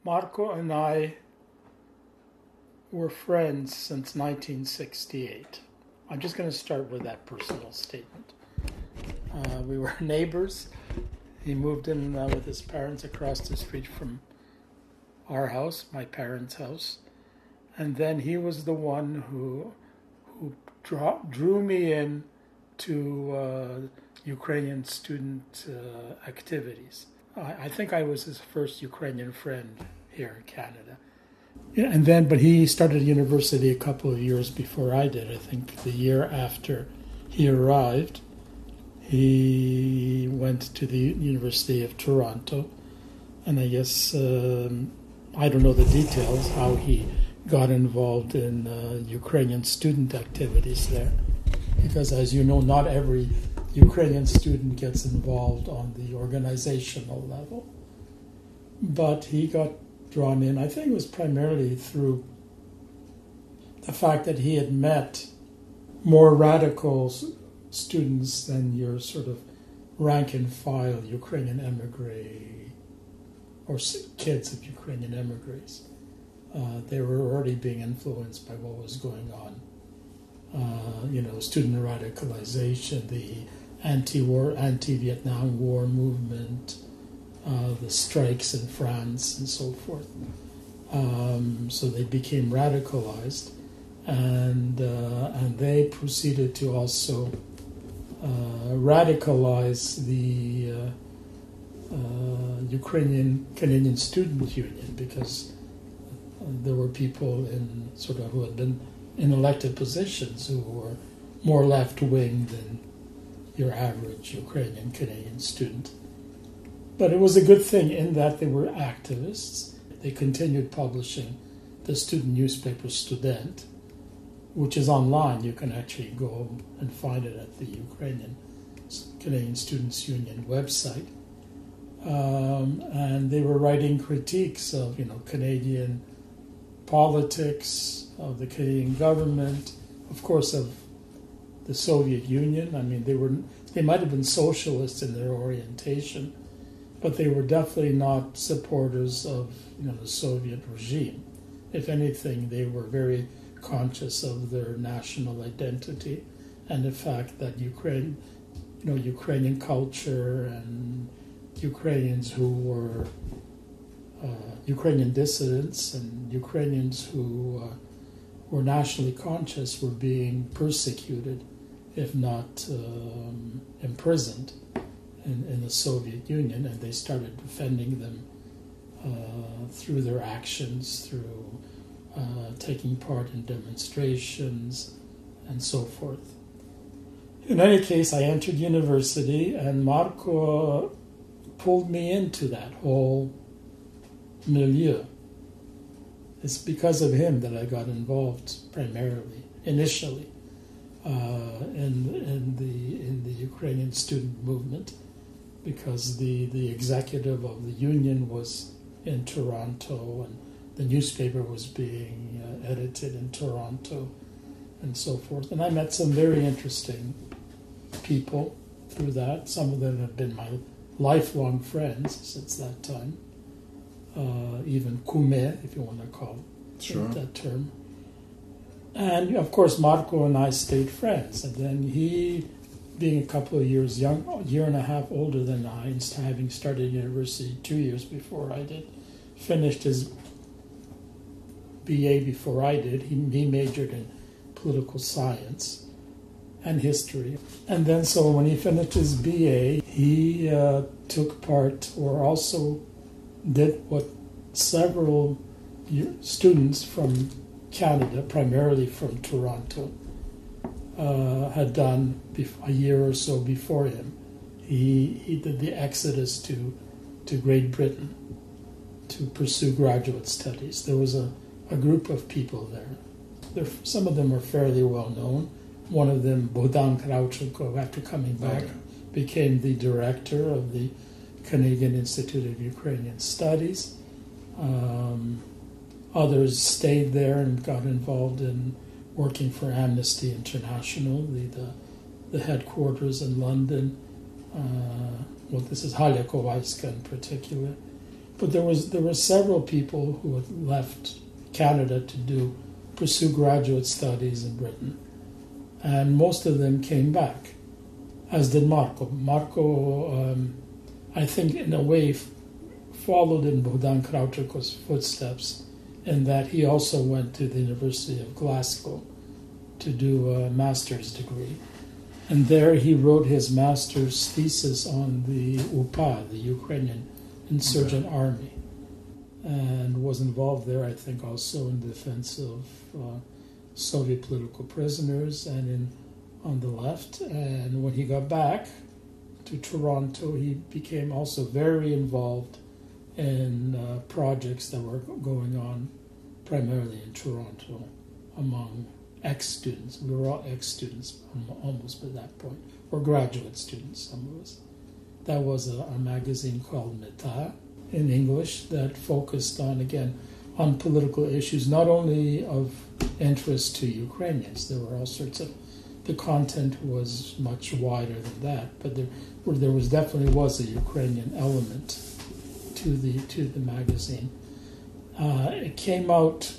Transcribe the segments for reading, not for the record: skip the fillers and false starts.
Marko and I were friends since 1968. I'm just going to start with that personal statement. We were neighbors. He moved in with his parents across the street from our house, my parents' house. And then he was the one who drew me in to Ukrainian student activities. I think I was his first Ukrainian friend here in Canada. Yeah, but he started university a couple of years before I did. I think the year after he arrived, he went to the University of Toronto. And I guess, I don't know the details, how he got involved in Ukrainian student activities there. Because as you know, not every Ukrainian student gets involved on the organizational level. But he got drawn in, I think it was primarily through the fact that he had met more radical students than your sort of rank and file Ukrainian emigre or kids of Ukrainian emigres. They were already being influenced by what was going on. Student radicalization, the anti-Vietnam War movement, the strikes in France and so forth. So they became radicalized, and they proceeded to also radicalize the Ukrainian Canadian Student Union, because there were people who had been in elected positions who were more left-wing than your average Ukrainian Canadian student. But it was a good thing in that they were activists. They continued publishing the student newspaper Student, which is online. You can actually go and find it at the Ukrainian Canadian Students' Union website. And they were writing critiques of, Canadian politics, of the Canadian government, of course, of the Soviet Union. I mean, they might have been socialists in their orientation, but they were definitely not supporters of the Soviet regime. If anything, they were very conscious of their national identity and the fact that Ukrainian culture and Ukrainians who were Ukrainian dissidents and Ukrainians who were nationally conscious were being persecuted, if not imprisoned, in the Soviet Union, and they started defending them through their actions, through taking part in demonstrations, and so forth. In any case, I entered university, and Marko pulled me into that whole milieu. It's because of him that I got involved primarily, initially, in the Ukrainian student movement, because the executive of the union was in Toronto, and the newspaper was being edited in Toronto, and so forth. And I met some very interesting people through that. Some of them have been my lifelong friends since that time. Even kume, if you want to call it that term. And, of course, Marko and I stayed friends. And then he, being a couple of years young, a year and a half older than I, and having started university 2 years before I did, finished his BA before I did. He majored in political science and history. And then so when he finished his BA, he took part, or also did what several students from Canada, primarily from Toronto, had done a year or so before him. He did the exodus to Great Britain to pursue graduate studies. There was a group of people there. Some of them are fairly well known. One of them, Bohdan Kravchenko, after coming back, became the director of the Canadian Institute of Ukrainian Studies. Others stayed there and got involved in working for Amnesty International, the headquarters in London. This is Halia Kowalska in particular. But there were several people who had left Canada to pursue graduate studies in Britain, and most of them came back, as did Marko. Marko, I think, in a way, followed in Bogdan Kravchuk's footsteps, in that he also went to the University of Glasgow to do a master's degree. And there he wrote his master's thesis on the UPA, the Ukrainian Insurgent Army, and was involved there, I think, also in defense of Soviet political prisoners and on the left. And when he got back to Toronto, he became also very involved in projects that were going on primarily in Toronto among ex-students. We were all ex-students almost by that point, or graduate students, some of us. That was a magazine called Meta in English that focused on, again, on political issues, not only of interest to Ukrainians. There were all sorts of, the content was much wider than that, but there was definitely was a Ukrainian element to the magazine. It came out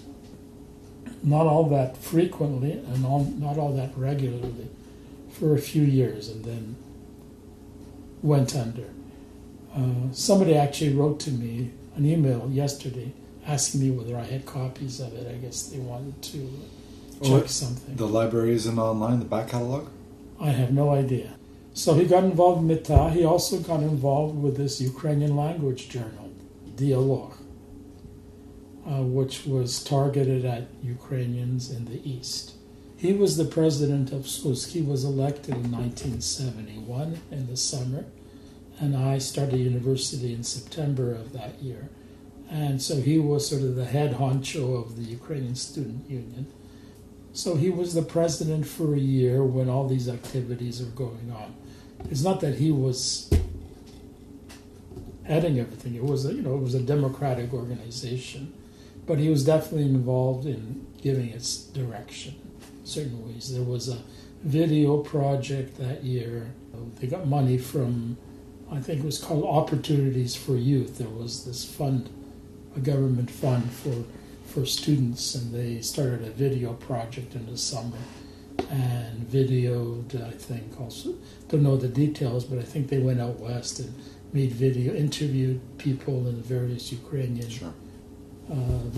not all that frequently and not all that regularly for a few years, and then went under. Somebody actually wrote to me an email yesterday asking me whether I had copies of it. I guess they wanted to check something. The library isn't online, the back catalog? I have no idea. So he got involved in Meta. He also got involved with this Ukrainian language journal, Dialog, which was targeted at Ukrainians in the East. He was the president of SUSK. He was elected in 1971 in the summer, and I started university in September of that year. And so he was sort of the head honcho of the Ukrainian Student Union. So he was the president for a year when all these activities are going on. It's not that he was heading everything. It was a democratic organization, but he was definitely involved in giving its direction in certain ways. There was a video project that year. They got money from, I think it was called Opportunities for Youth. There was this fund, a government fund for students, and they started a video project in the summer and videoed, I think, also, don't know the details, but I think they went out west and made video, interviewed people in various Ukrainian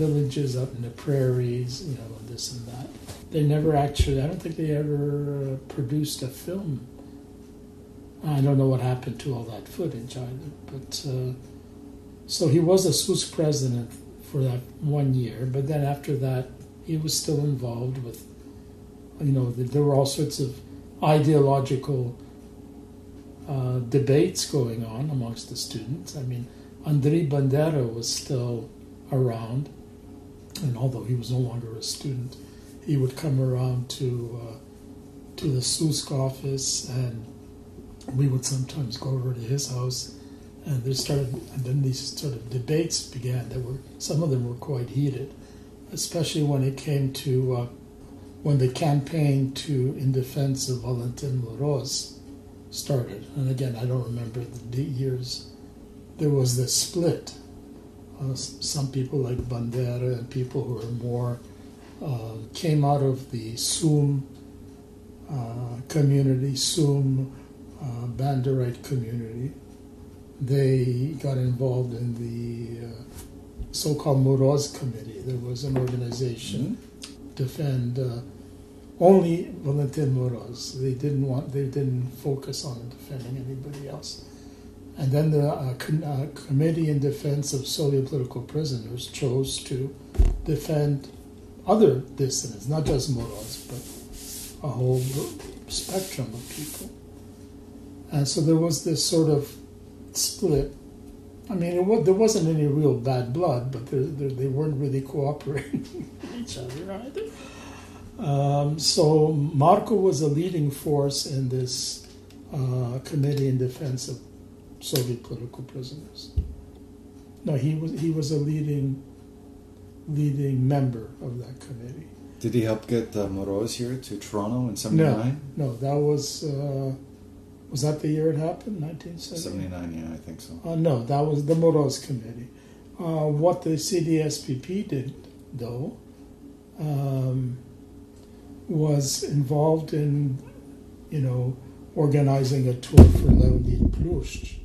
villages up in the prairies, and this and that. They never actually, I don't think they ever produced a film. I don't know what happened to all that footage either, but so he was a SUSK president for that 1 year, but then after that he was still involved with, there were all sorts of ideological debates going on amongst the students. I mean, Andrij Bandera was still around, and although he was no longer a student, he would come around to the SUSK office, and we would sometimes go over to his house, and then these sort of debates began. Some of them were quite heated, especially when it came to when the campaign in defense of Valentyn Moroz started. And again, I don't remember the years. There was this split. Some people like Bandera and people who were more came out of the SUM community, SUM Banderite community. They got involved in the so-called Moroz Committee. There was an organization to defend only Valentyn Moroz. They didn't focus on defending anybody else. And then the Committee in Defense of Soviet Political Prisoners chose to defend other dissidents, not just Moroz, but a whole spectrum of people. And so there was this sort of split. I mean, there wasn't any real bad blood, but they weren't really cooperating with each other either. So Marko was a leading force in this Committee in Defense of Soviet Political Prisoners. No, he was a leading member of that committee. Did he help get Moroz here to Toronto in 79? No, that was that the year it happened, 1979? 79, yeah, I think so. No, that was the Moroz Committee. What the CDSPP did, though, was involved in, organizing a tour for Leonid Plющ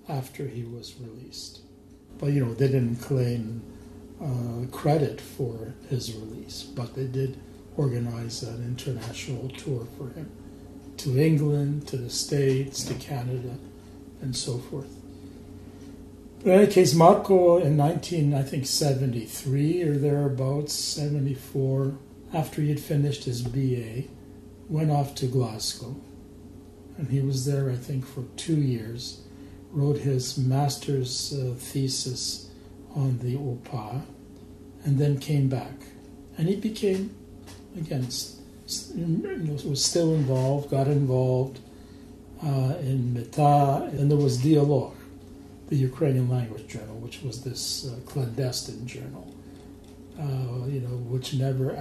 after he was released. But, they didn't claim credit for his release, but they did organize an international tour for him to England, to the States, to Canada, and so forth. But in any case, Marko in 1973 or thereabouts, 74, after he had finished his BA, went off to Glasgow. And he was there, I think, for 2 years, wrote his master's thesis on the OPA, and then came back. And he became, again, was still involved, got involved in Meta, and there was Dialog, the Ukrainian language journal, which was this clandestine journal, which never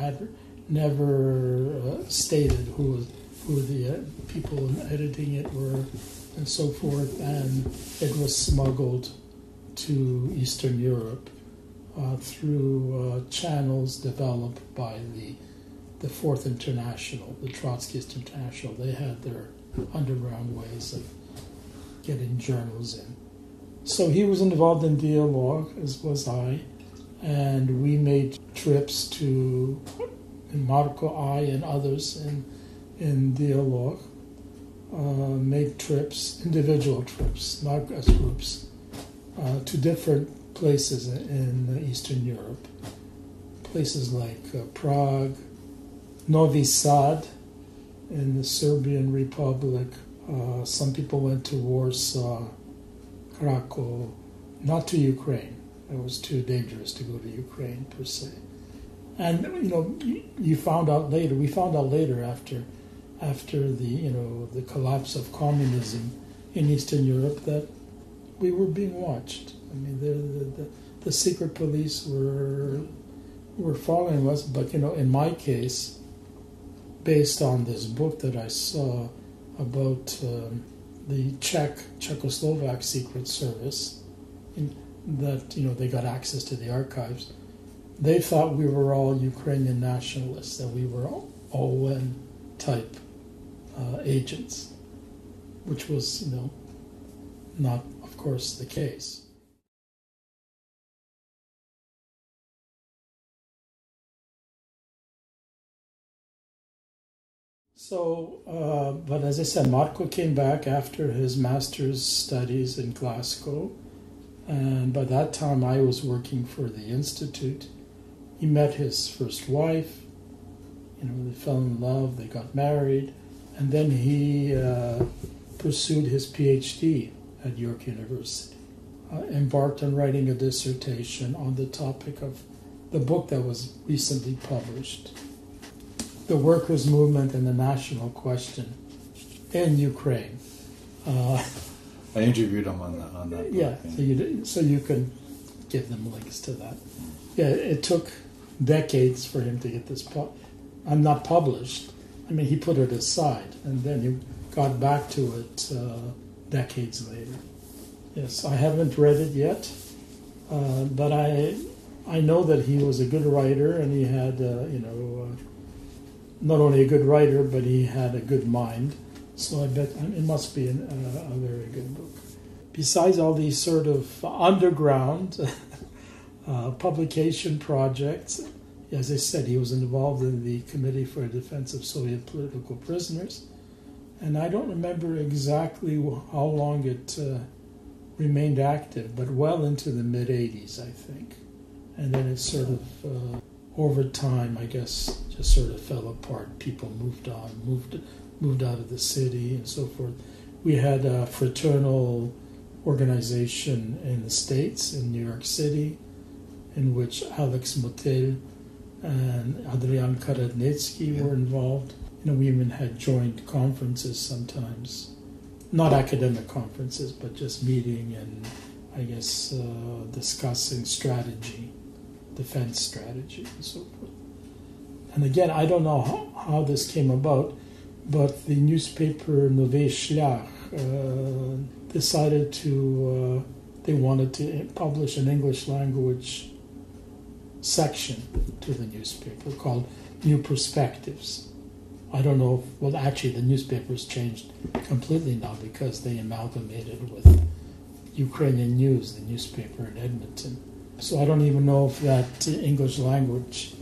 stated who the people editing it were, and so forth, and it was smuggled to Eastern Europe through channels developed by the Fourth International, the Trotskyist International. They had their underground ways of getting journals in. So he was involved in Dialog, as was I, and we made trips to Marko, I, and others in Dialog, made trips, individual trips, not as groups, to different places in Eastern Europe. Places like Prague, Novi Sad in the Serbian Republic. Some people went to Warsaw, Krakow, not to Ukraine. It was too dangerous to go to Ukraine per se. And we found out later after the collapse of communism in Eastern Europe that we were being watched. I mean, the secret police were following us. But in my case, based on this book that I saw about the Czechoslovak Secret Service, that they got access to the archives. They thought we were all Ukrainian nationalists, that we were all ON type agents, which was not, of course, the case. So, but as I said, Marko came back after his master's studies in Glasgow, and by that time I was working for the Institute. He met his first wife, they fell in love, they got married, and then he pursued his PhD at York University, embarked on writing a dissertation on the topic of the book that was recently published, The Workers' Movement and the National Question in Ukraine. I interviewed him on that book. Yeah, so you can give them links to that. Yeah, it took decades for him to get this not published. I mean, he put it aside, and then he got back to it decades later. Yes, I haven't read it yet, but I know that he was a good writer, and he had, not only a good writer, but he had a good mind. So I bet it must be a very good book. Besides all these sort of underground publication projects, as I said, he was involved in the Committee for the Defense of Soviet Political Prisoners. And I don't remember exactly how long it remained active, but well into the mid-'80s, I think. And then it sort of, over time, I guess, just sort of fell apart. People moved on, moved out of the city and so forth. We had a fraternal organization in the States, in New York City, in which Alex Motel and Adrian Karadnitsky were involved. We even had joint conferences sometimes. Not academic conferences, but just meeting and, I guess, discussing strategy, defense strategy, and so forth. And again, I don't know how this came about, but the newspaper Nowy Szlach decided to they wanted to publish an English language section to the newspaper called New Perspectives. I don't know actually the newspaper's changed completely now because they amalgamated with Ukrainian News, the newspaper in Edmonton. So I don't even know if that English language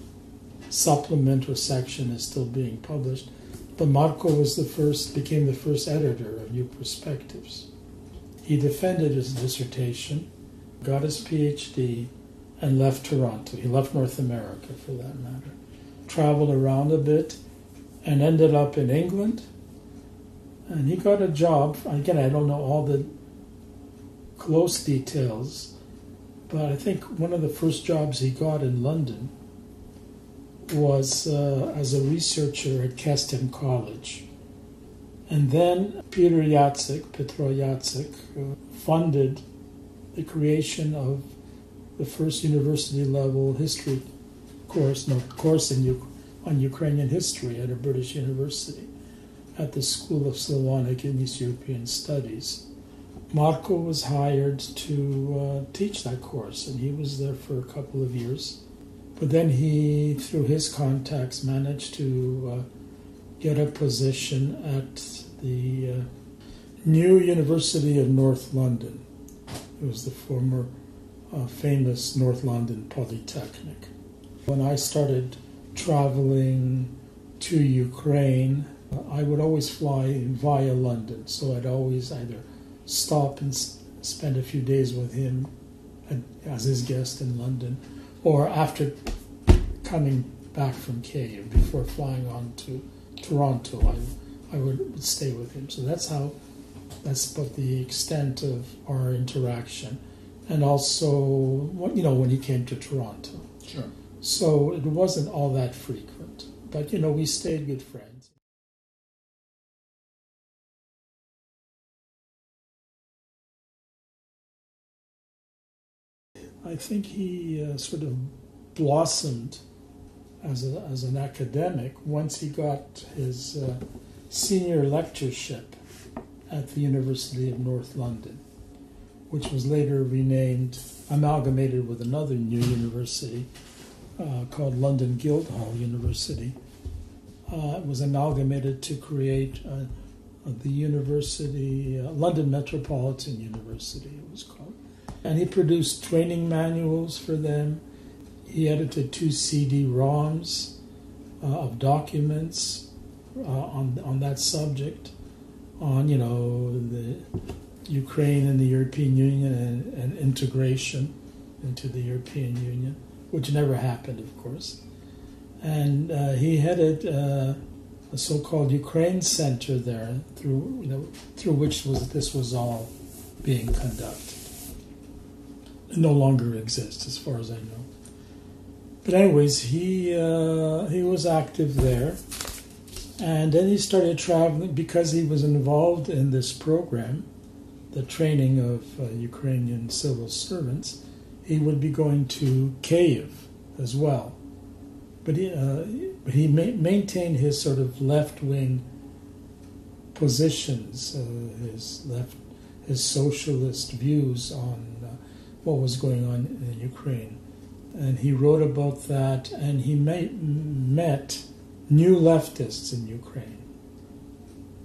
supplement or section is still being published. But Marko became the first editor of New Perspectives. He defended his dissertation, got his PhD, and left Toronto. He left North America, for that matter. Traveled around a bit and ended up in England. And he got a job. Again, I don't know all the close details, but I think one of the first jobs he got in London was as a researcher at Keston College. And then Petro Jacek funded the creation of the first university-level history course on Ukrainian history at a British university at the School of Slavonic and East European Studies. Marko was hired to teach that course, and he was there for a couple of years. But then he, through his contacts, managed to get a position at the new University of North London. It was the former famous North London Polytechnic. When I started traveling to Ukraine, I would always fly via London, so I'd always either stop and spend a few days with him as his guest in London, or after coming back from Kyiv, before flying on to Toronto, I would stay with him. So that's about the extent of our interaction. And also, when he came to Toronto. Sure. So it wasn't all that frequent. But, we stayed good friends. I think he sort of blossomed as an academic once he got his senior lectureship at the University of North London, which was later amalgamated with another new university called London Guildhall University. It was amalgamated to create the university, London Metropolitan University it was called. And he produced training manuals for them. He edited 2 CD-ROMs of documents on that subject, on the Ukraine and the European Union and integration into the European Union, which never happened, of course. And he headed a so-called Ukraine Center there, through which this was all being conducted. It no longer exists, as far as I know. But anyways, he was active there, and then he started traveling because he was involved in this program, the training of Ukrainian civil servants. He would be going to Kyiv as well, but he maintained his sort of left-wing positions, his socialist views on what was going on in Ukraine. And he wrote about that, and he met new leftists in Ukraine,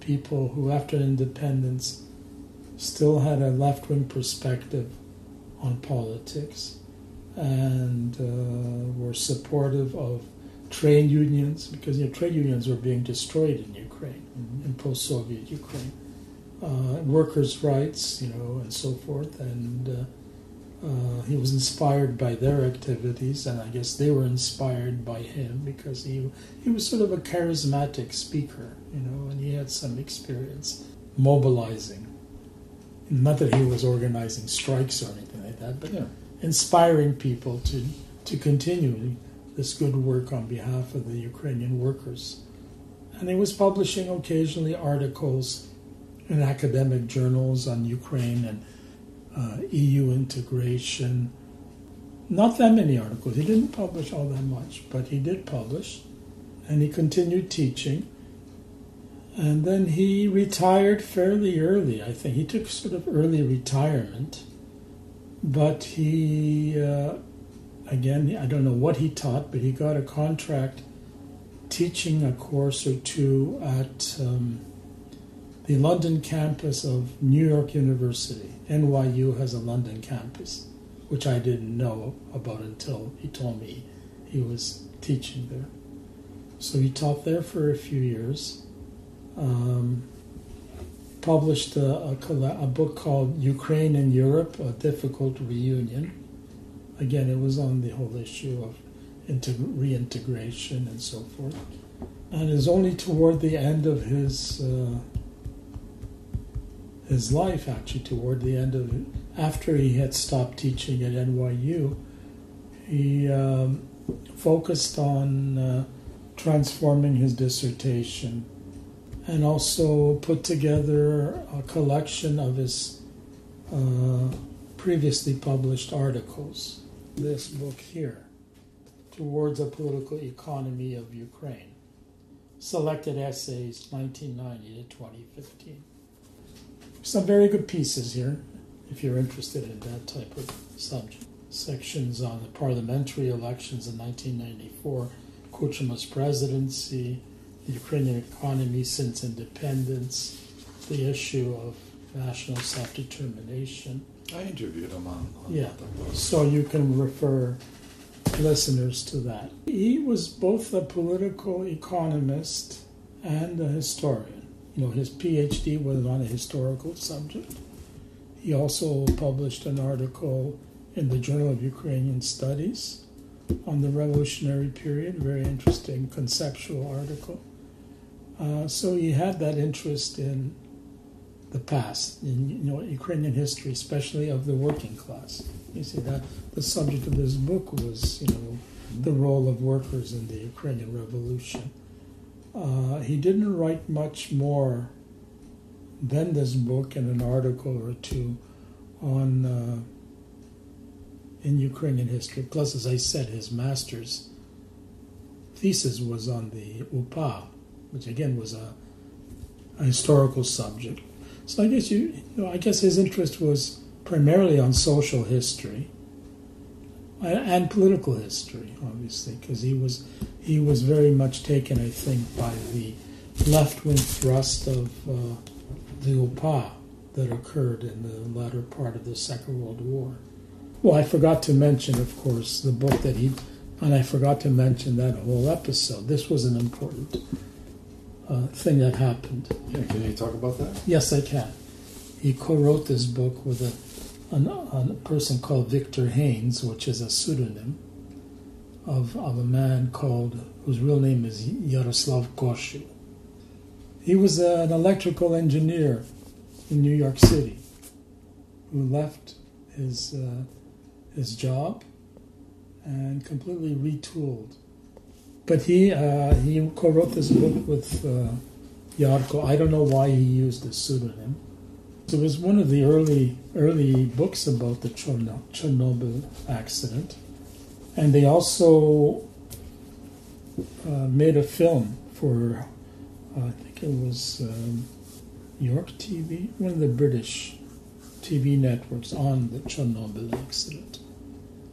people who after independence still had a left-wing perspective on politics and were supportive of trade unions, because trade unions were being destroyed in Ukraine, in post-Soviet Ukraine, workers' rights, and so forth, and he was inspired by their activities, and I guess they were inspired by him because he was sort of a charismatic speaker, and he had some experience mobilizing. Not that he was organizing strikes or anything like that, but inspiring people to continue this good work on behalf of the Ukrainian workers. And he was publishing occasionally articles in academic journals on Ukraine and EU integration. Not that many articles. He didn't publish all that much, but he did publish, and he continued teaching. And then he retired fairly early, I think. He took sort of early retirement But he, again, I don't know what he taught, but he got a contract teaching a course or two at the London campus of New York University. NYU has a London campus, which I didn't know about until he told me he was teaching there. So he taught there for a few years. Published a book called Ukraine and Europe, A Difficult Reunion. Again, it was on the whole issue of reintegration and so forth. And it was only toward the end of his life, actually, toward the end of it, after he had stopped teaching at NYU, he focused on transforming his dissertation and also put together a collection of his previously published articles. This book here, Towards a Political Economy of Ukraine. Selected Essays, 1990 to 2015. Some very good pieces here, if you're interested in that type of subject. Sections on the parliamentary elections in 1994, Kuchma's presidency, the Ukrainian economy since independence, the issue of national self-determination. I interviewed him on Yeah, that. so you can refer listeners to that. He was both a political economist and a historian. You know, his PhD was on a historical subject. He also published an article in the Journal of Ukrainian Studies on the revolutionary period, very interesting conceptual article. So he had that interest in the past, in Ukrainian history, especially of the working class. You see that the subject of this book was, the role of workers in the Ukrainian Revolution. He didn't write much more than this book and an article or two on in Ukrainian history. Plus, as I said, his master's thesis was on the UPA, which again was a historical subject. So I guess I guess his interest was primarily on social history and political history, obviously, because he was very much taken, I think, by the left-wing thrust of the UPA that occurred in the latter part of the Second World War. Well, I forgot to mention, of course, the book that and I forgot to mention that whole episode. This was an important thing that happened. Yeah, can you talk about that? Yes, I can. He co-wrote this book with a person called Victor Haynes, which is a pseudonym of a man whose real name is Yaroslav Koshy. He was an electrical engineer in New York City who left his job and completely retooled. But he co-wrote this book with Yarko. I don't know why he used the pseudonym. It was one of the early books about the Chornovol accident. And they also made a film for, I think it was York TV, one of the British TV networks on the Chornovol accident.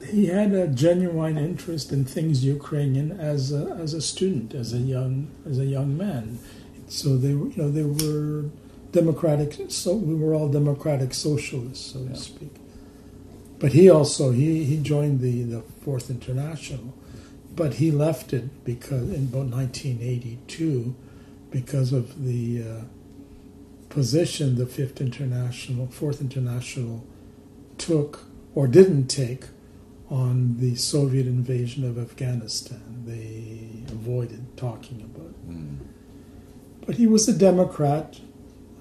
He had a genuine interest in things Ukrainian as a student, as a young man. So they were democratic. So we were all democratic socialists, so to speak. But he also he joined the Fourth International, but he left it because in about 1982 because of the position the Fourth International took or didn't take on the Soviet invasion of Afghanistan. They avoided talking about it. Mm. But he was a Democrat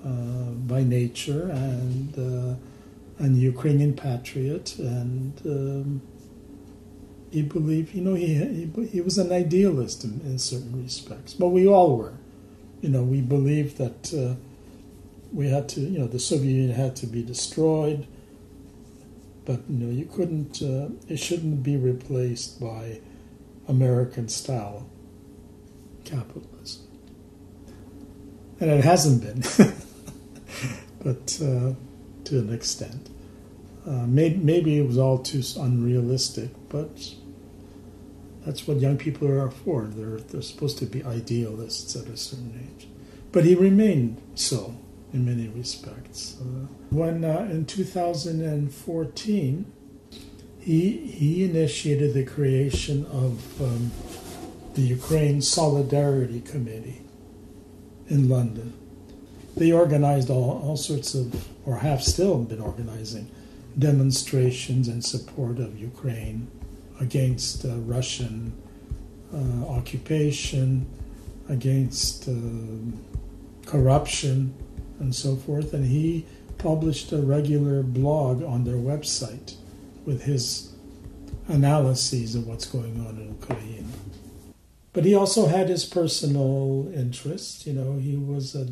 by nature and Ukrainian patriot, and he believed, he was an idealist in certain respects. But we all were. We believed that we had to, the Soviet Union had to be destroyed. But you couldn't. It shouldn't be replaced by American-style capitalism, and it hasn't been, but to an extent. Maybe it was all too unrealistic, but that's what young people are for. They're supposed to be idealists at a certain age. But he remained so in many respects. When in 2014, he initiated the creation of the Ukraine Solidarity Committee in London. They organized all sorts of, or have still been organizing, demonstrations in support of Ukraine against Russian occupation, against corruption, and so forth. And he published a regular blog on their website with his analyses of what's going on in Ukraine. But he also had his personal interests. You know, he was a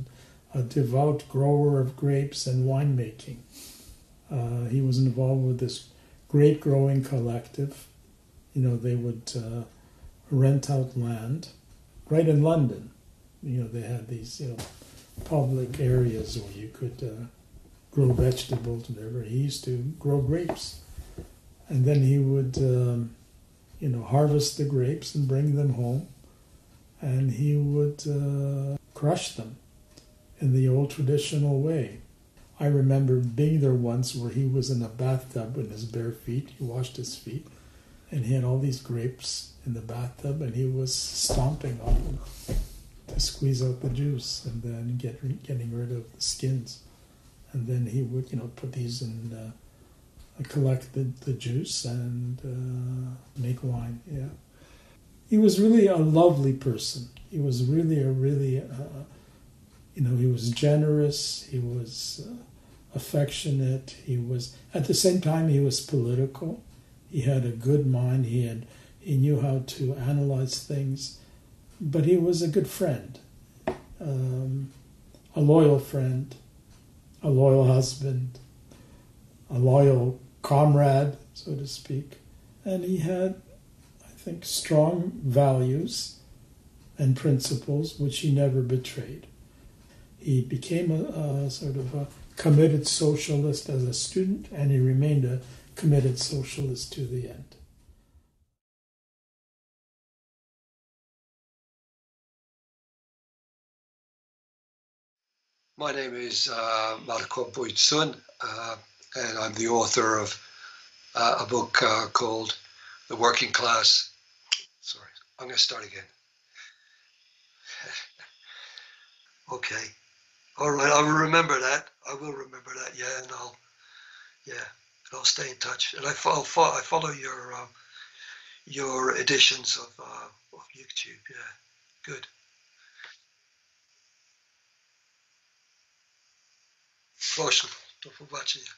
devout grower of grapes and winemaking. He was involved with this grape growing collective. You know, they would rent out land right in London. You know, they had these, public areas where you could grow vegetables and whatever. He used to grow grapes. And then he would, harvest the grapes and bring them home. And he would crush them in the old traditional way. I remember being there once where he was in a bathtub in his bare feet. He washed his feet. And he had all these grapes in the bathtub, and he was stomping on them to squeeze out the juice and then getting rid of the skins. And then he would, put these in, collect the juice and make wine. Yeah, he was really a lovely person. He was really he was generous. He was affectionate. He was, at the same time, he was political. He had a good mind. He knew how to analyze things, but he was a good friend, a loyal friend, a loyal husband, a loyal comrade, so to speak. And he had, I think, strong values and principles which he never betrayed. He became a sort of a committed socialist as a student, and he remained a committed socialist to the end. My name is Marko Bojcun, and I'm the author of a book called The Working Class. Sorry, I'm going to start again. Okay. All right, I will remember that. Yeah, and I'll stay in touch. And I follow your editions of YouTube. Yeah, good. Proszę, do zobaczenia.